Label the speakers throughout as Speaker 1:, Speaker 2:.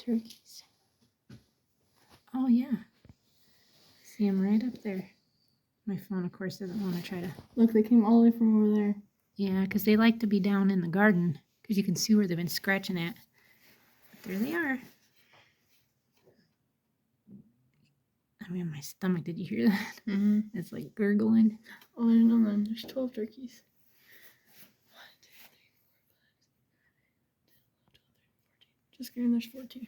Speaker 1: turkeys. Oh, yeah. See them right up there. My phone, of course, doesn't want to try to...
Speaker 2: Look, they came all the way from over there.
Speaker 1: Yeah, because they like to be down in the garden, because you can see where they've been scratching at. But there they are. I'm in my stomach. Did you hear that?
Speaker 2: Mm-hmm.
Speaker 1: It's like gurgling.
Speaker 2: Oh, there's another one. There's 12 turkeys. 1, 2, 3, 4, 5, 6, 7, 8, 9, 10, 11, 12, 13, 14. Just kidding, there's 14.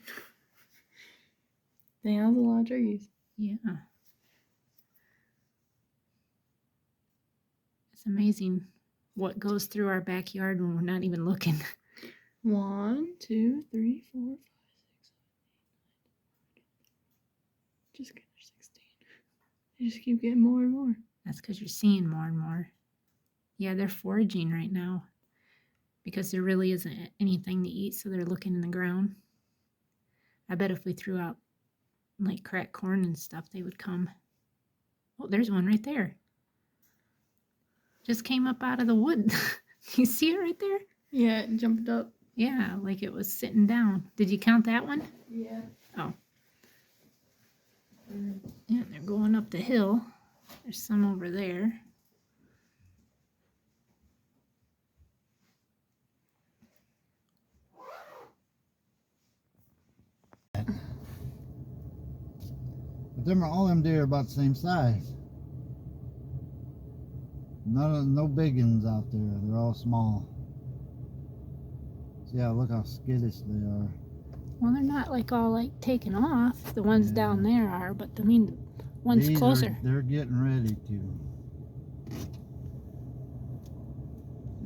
Speaker 2: Dang, that was a lot of turkeys.
Speaker 1: Yeah. It's amazing what goes through our backyard when we're not even looking.
Speaker 2: 1, 2, 3, 4, 5, 6, 7, 8, 9, 10. Just kidding, there's 16. They just keep getting more and more.
Speaker 1: That's because you're seeing more and more. Yeah, they're foraging right now because there really isn't anything to eat, so they're looking in the ground. I bet if we threw out like cracked corn and stuff, they would come. Oh, there's one right there. Just came up out of the wood. You see it right there?
Speaker 2: Yeah, it jumped up.
Speaker 1: Yeah, like it was sitting down. Did you count that one?
Speaker 2: Yeah.
Speaker 1: Oh. Yeah, they're going up the hill. There's some over there.
Speaker 3: But them are all them deer about the same size. No big ones out there. They're all small. See how look how skittish they are.
Speaker 1: Well, they're not like all like taken off. The ones down there are, but I mean, one's
Speaker 3: These
Speaker 1: closer.
Speaker 3: They're getting ready to.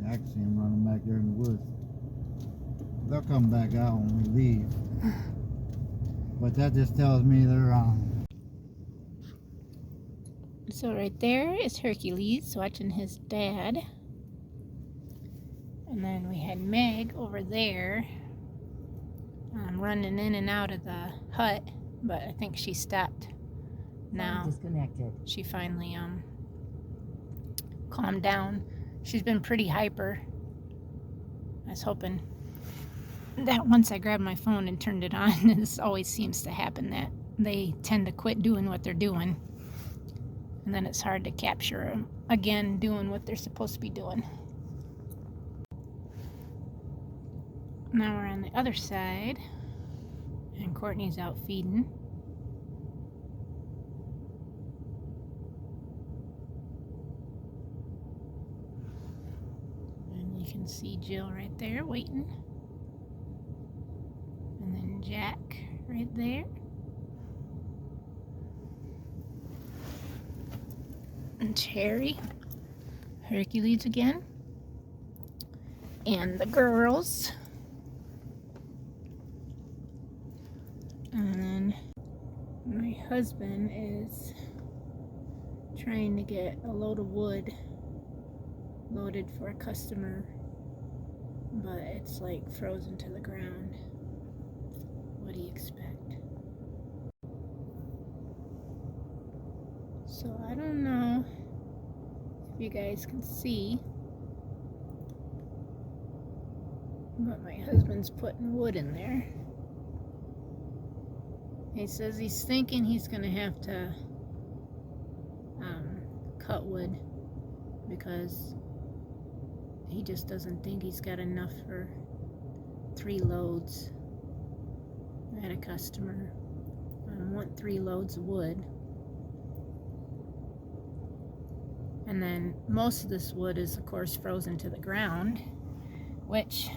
Speaker 3: Yeah, I can see them running back there in the woods. They'll come back out when we leave. But that just tells me they're on.
Speaker 1: So right there is Hercules watching his dad. And then we had Meg over there running in and out of the hut, but I think she stopped now.
Speaker 4: Disconnected.
Speaker 1: She finally calmed down. She's been pretty hyper. I was hoping that once I grabbed my phone and turned it on, this always seems to happen, that they tend to quit doing what they're doing. And then it's hard to capture them again doing what they're supposed to be doing. Now we're on the other side, and Courtney's out feeding. And you can see Jill right there waiting. And then Jack right there. And Cherry, Hercules again, and the girls. And then my husband is trying to get a load of wood loaded for a customer, but it's like frozen to the ground. What do you expect? So I don't know if you guys can see, but my husband's putting wood in there. He says he's thinking he's gonna have to cut wood because he just doesn't think he's got enough for 3 loads. I had a customer want 3 loads of wood. And then most of this wood is, of course, frozen to the ground, which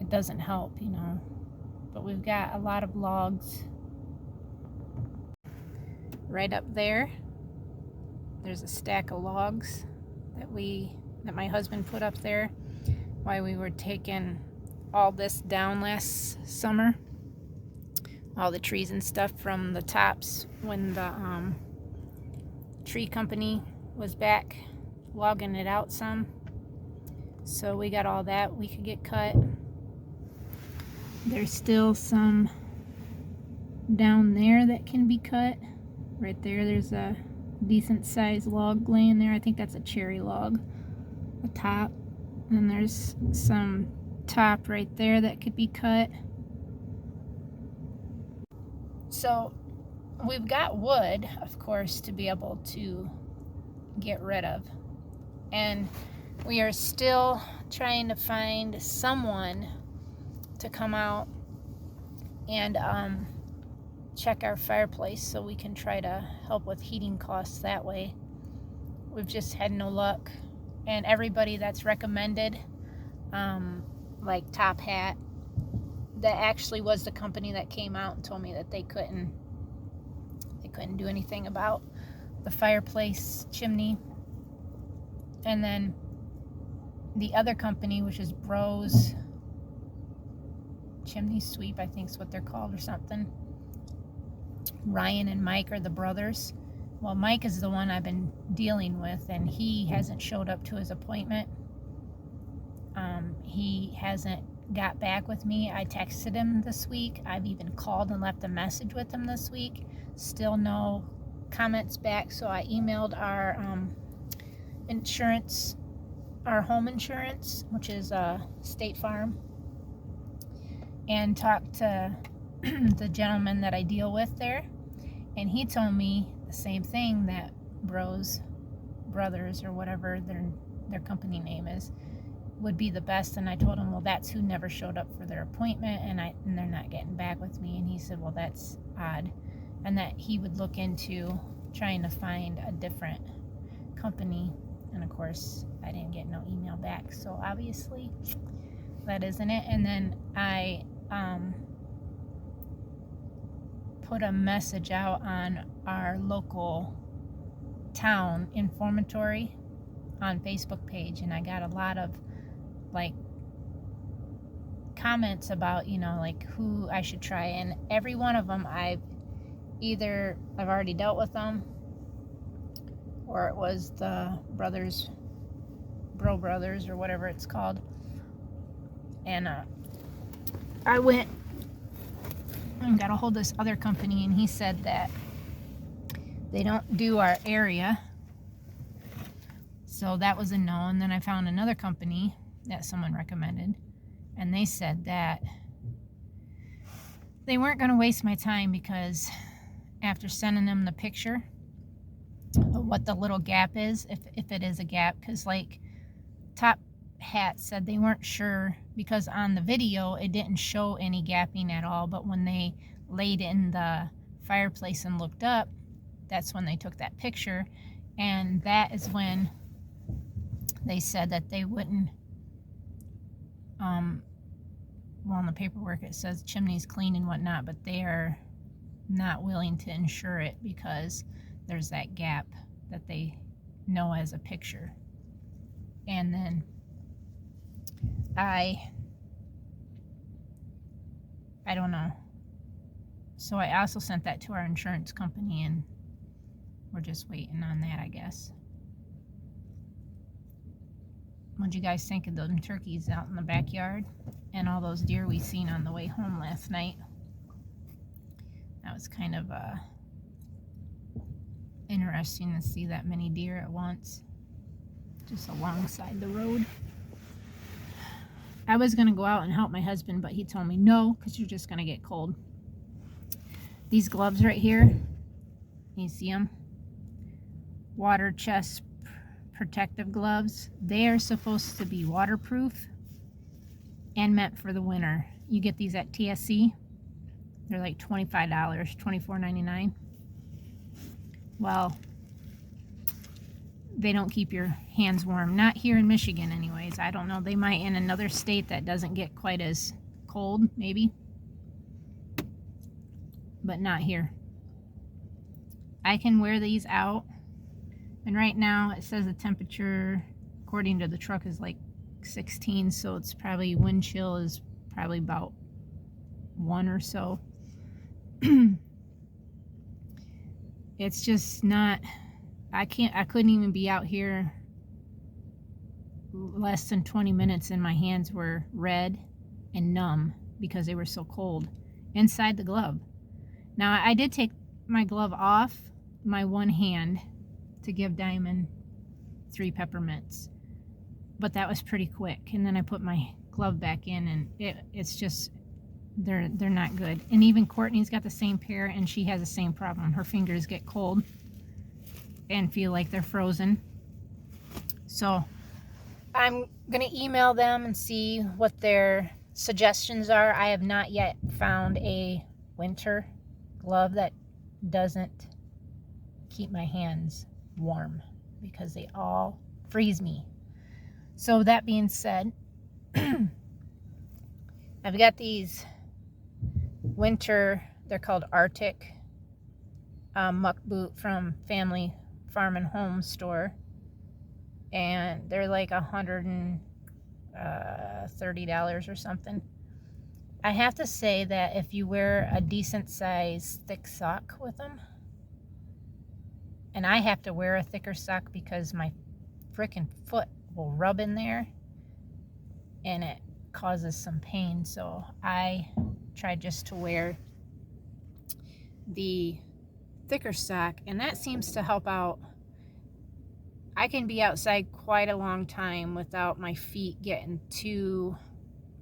Speaker 1: it doesn't help, you know. But we've got a lot of logs right up there. There's a stack of logs that my husband put up there while we were taking all this down last summer. All the trees and stuff from the tops when the tree company was back logging it out some. So we got all that we could get cut. There's still some down there that can be cut. Right there's a decent sized log laying there. I think that's a cherry log. A top. And there's some top right there that could be cut. So we've got wood, of course, to be able to get rid of. And we are still trying to find someone to come out and check our fireplace so we can try to help with heating costs that way. We've just had no luck. And everybody that's recommended, like Top Hat, that actually was the company that came out and told me that they couldn't do anything about the fireplace chimney. And then the other company, which is Bros Chimney Sweep, I think is what they're called or something. Ryan and Mike are the brothers. Well, Mike is the one I've been dealing with, and he hasn't showed up to his appointment. He hasn't got back with me. I texted him this week. I've even called and left a message with him this week. Still no comments back, so I emailed our insurance, our home insurance, which is State Farm, and talked to the gentleman that I deal with there, and he told me the same thing, that Brothers or whatever their company name is would be the best. And I told him, well, that's who never showed up for their appointment, and they're not getting back with me. And he said, well, that's odd, and that he would look into trying to find a different company. And of course I didn't get no email back, so obviously that isn't it. And then I put a message out on our local town informatory on Facebook page, and I got a lot of like comments about, like who I should try, and every one of them I've already dealt with them, or it was the Brothers or whatever it's called. And I went and got a hold of this other company, and he said that they don't do our area, so that was a no. And then I found another company that someone recommended, and they said that they weren't going to waste my time, because after sending them the picture of what the little gap is, if it is a gap, because like Top Hat said they weren't sure, because on the video it didn't show any gapping at all, but when they laid in the fireplace and looked up, that's when they took that picture, and that is when they said that they wouldn't well, in the paperwork it says chimney's clean and whatnot, but they are not willing to insure it because there's that gap that they know as a picture. And then I don't know. So I also sent that to our insurance company, and we're just waiting on that, I guess. What'd you guys think of those turkeys out in the backyard and all those deer we seen on the way home last night? That was kind of interesting to see that many deer at once, just alongside the road. I was going to go out and help my husband, but he told me no, because you're just going to get cold. These gloves right here, you see them? Water chest protective gloves. They are supposed to be waterproof and meant for the winter. You get these at TSC. They're like $25, $24.99. Well, they don't keep your hands warm. Not here in Michigan anyways. I don't know. They might in another state that doesn't get quite as cold, maybe. But not here. I can wear these out. And right now it says the temperature, according to the truck, is like 16. So it's probably, wind chill is probably about 1 or so. It's just not, I couldn't even be out here less than 20 minutes and my hands were red and numb because they were so cold inside the glove. Now I did take my glove off my one hand to give Diamond 3 peppermints, but that was pretty quick. And then I put my glove back in, and it's just they're not good. And even Courtney's got the same pair, and she has the same problem. Her fingers get cold and feel like they're frozen. So I'm gonna email them and see what their suggestions are. I have not yet found a winter glove that doesn't keep my hands warm, because they all freeze me. So that being said, I've got these winter, they're called Arctic muck boot from Family Farm and Home store, and they're like $130 or something. I have to say that if you wear a decent size thick sock with them, and I have to wear a thicker sock because my frickin' foot will rub in there and it causes some pain, so I try just to wear the thicker sock, and that seems to help out. I can be outside quite a long time without my feet getting too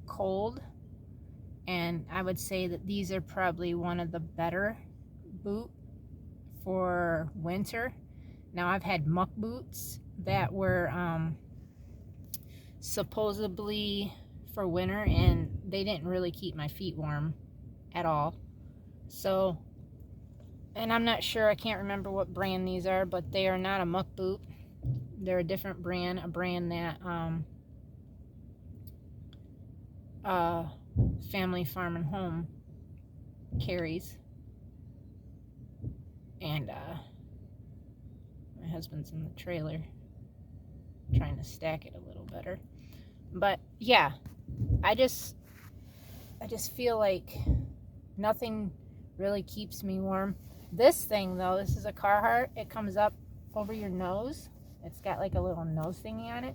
Speaker 1: cold, and I would say that these are probably one of the better boot for winter. Now, I've had muck boots that were supposedly for winter, and they didn't really keep my feet warm at all. So, and I'm not sure, I can't remember what brand these are, but they are not a muck boot. They're a different brand, a brand that Family Farm and Home carries. And my husband's in the trailer trying to stack it a little better. But yeah, I just feel like nothing really keeps me warm. This thing though, this is a Carhartt. It comes up over your nose. It's got like a little nose thingy on it.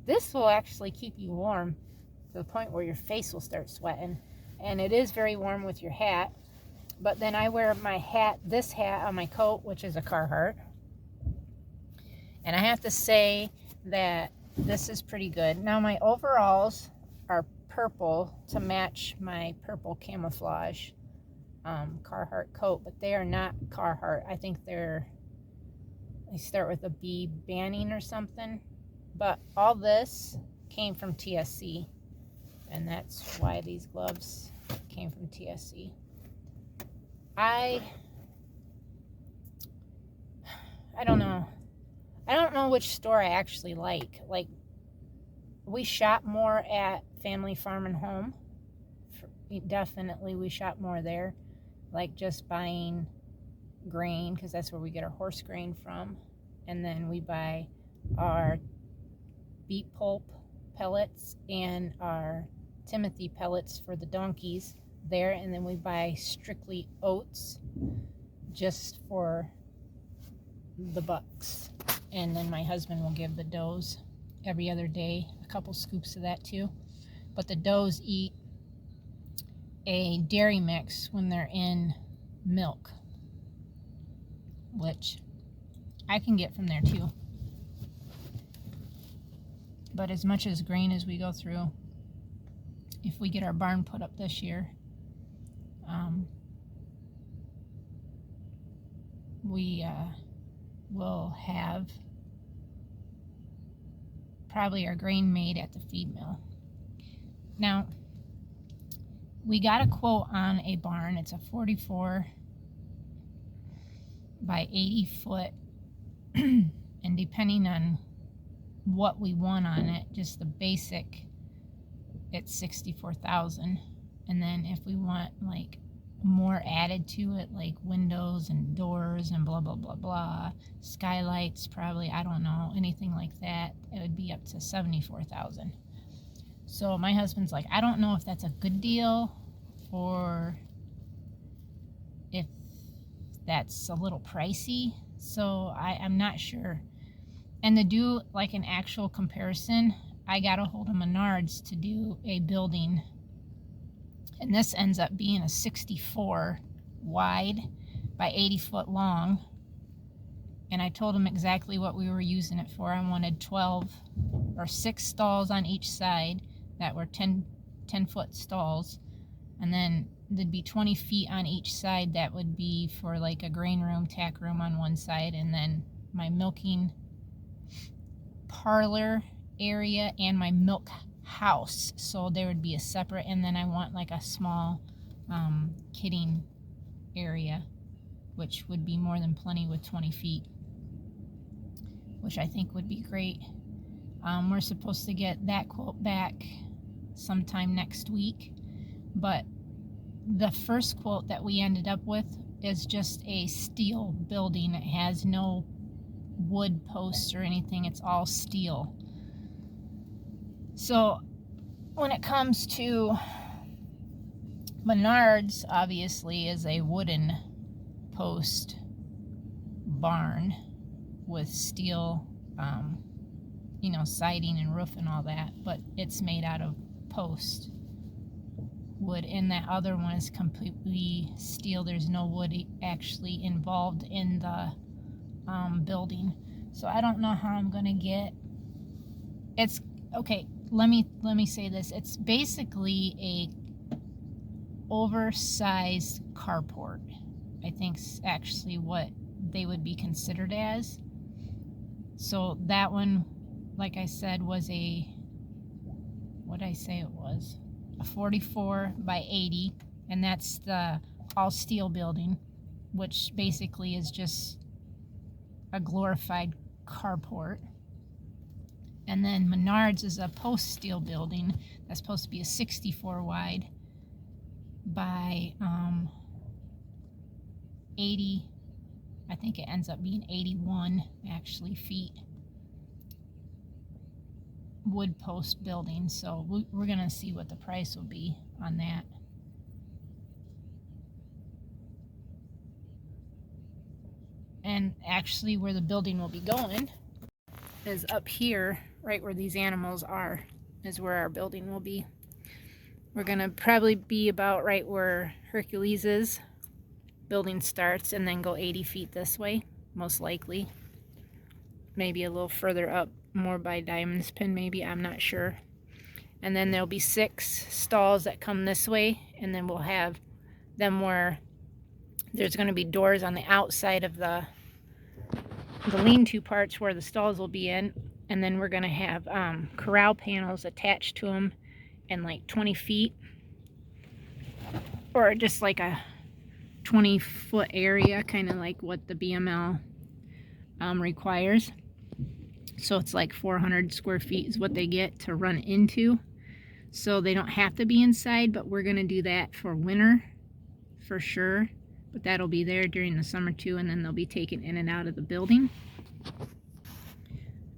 Speaker 1: This will actually keep you warm to the point where your face will start sweating. And it is very warm with your hat. But then I wear my hat, this hat on my coat, which is a Carhartt. And I have to say that this is pretty good. Now my overalls are purple to match my purple camouflage Carhartt coat, but they are not Carhartt. I think they start with a B, Banning or something. But all this came from TSC, and that's why these gloves came from TSC. I don't know. I don't know which store I actually like. Like, we shop more at Family Farm and Home. Definitely we shop more there. Like just buying grain, because that's where we get our horse grain from. And then we buy our beet pulp pellets and our Timothy pellets for the donkeys there. And then we buy strictly oats just for the bucks. And then my husband will give the does every other day a couple scoops of that too. But the does eat a dairy mix when they're in milk, which I can get from there too. But as much as grain as we go through, if we get our barn put up this year, we will have probably our grain made at the feed mill. Now, we got a quote on a barn. It's a 44 by 80 foot, and depending on what we want on it, just the basic, it's $64,000. And then if we want like more added to it, like windows and doors and blah blah blah blah, skylights, probably, I don't know, anything like that, it would be up to $74,000. So my husband's like, I don't know if that's a good deal or if that's a little pricey. So I'm not sure. And to do like an actual comparison, I got a hold of Menards to do a building. And this ends up being a 64 wide by 80 foot long. And I told him exactly what we were using it for. I wanted 12 or 6 stalls on each side that were 10 foot stalls. And then there'd be 20 feet on each side. That would be for like a grain room, tack room on one side, and then my milking parlor area and my milk house. So there would be a separate, and then I want like a small kidding area, which would be more than plenty with 20 feet, which I think would be great. We're supposed to get that quote back sometime next week, but the first quote that we ended up with is just a steel building. It has no wood posts or anything. It's all steel. So when it comes to Menards, obviously is a wooden post barn with steel siding and roof and all that, but it's made out of post wood, and that other one is completely steel. There's no wood actually involved in the building. So I don't know how I'm gonna get it's okay. Let me say this. It's basically a oversized carport, I think's actually what they would be considered as. So that one, like I said, was what did I say it was? A 44 by 80, and that's the all steel building, which basically is just a glorified carport. And then Menards is a post steel building that's supposed to be a 64 wide by 80, I think it ends up being 81 actually feet wood post building. So we're gonna see what the price will be on that. And actually where the building will be going is up here, right where these animals are, is where our building will be. We're gonna probably be about right where Hercules' building starts, and then go 80 feet this way, most likely. Maybe a little further up, more by Diamond's Pin, maybe, I'm not sure. And then there'll be 6 stalls that come this way, and then we'll have them where there's going to be doors on the outside of the lean-to parts where the stalls will be in, and then we're going to have corral panels attached to them, and like 20 feet, or just like a 20-foot area, kind of like what the BML requires. So it's like 400 square feet is what they get to run into. So they don't have to be inside, but we're going to do that for winter for sure. But that'll be there during the summer too, and then they'll be taken in and out of the building.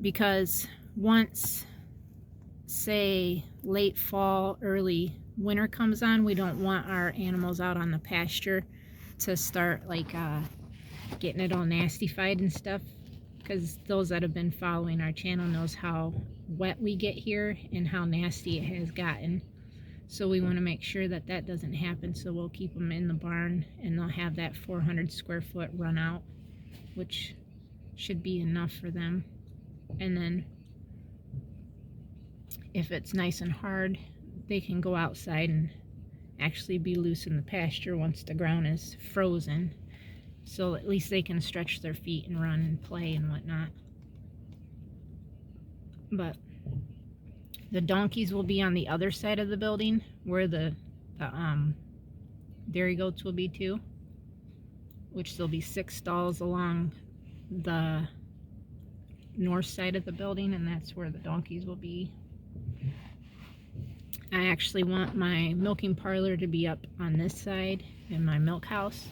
Speaker 1: Because once, say, late fall, early winter comes on, we don't want our animals out on the pasture to start like getting it all nastified and stuff, because those that have been following our channel knows how wet we get here and how nasty it has gotten. So we want to make sure that that doesn't happen, so we'll keep them in the barn, and they'll have that 400 square foot run out, which should be enough for them. And then if it's nice and hard, they can go outside and actually be loose in the pasture once the ground is frozen. So at least they can stretch their feet and run and play and whatnot. But the donkeys will be on the other side of the building where the dairy goats will be too, which there'll be 6 stalls along the north side of the building, and that's where the donkeys will be. I actually want my milking parlor to be up on this side and my milk house.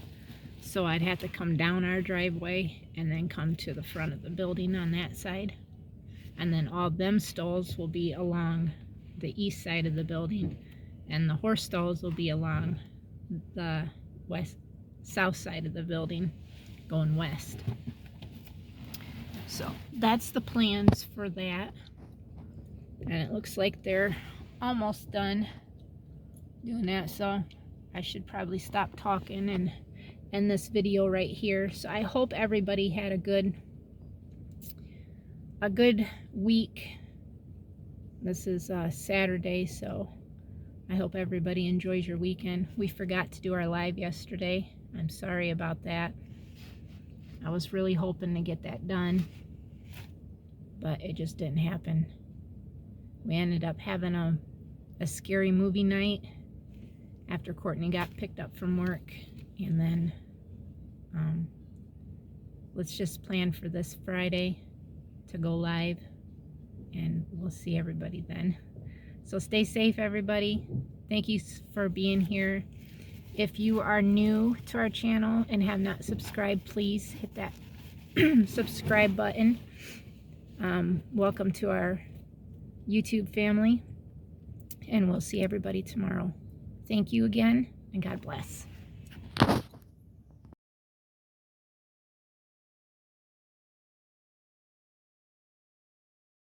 Speaker 1: So I'd have to come down our driveway and then come to the front of the building on that side. And then all them stalls will be along the east side of the building, and the horse stalls will be along the south side of the building going west. So that's the plans for that. And it looks like they're almost done doing that, so I should probably stop talking and end this video right here. So I hope everybody had a good week. This is Saturday, so I hope everybody enjoys your weekend. We forgot to do our live yesterday. I'm sorry about that. I was really hoping to get that done, but it just didn't happen. We ended up having a scary movie night after Courtney got picked up from work, and then let's just plan for this Friday to go live, and we'll see everybody then. So stay safe, everybody. Thank you for being here. If you are new to our channel and have not subscribed, please hit that subscribe button. Welcome to our YouTube family, and we'll see everybody tomorrow. Thank you again, and God bless.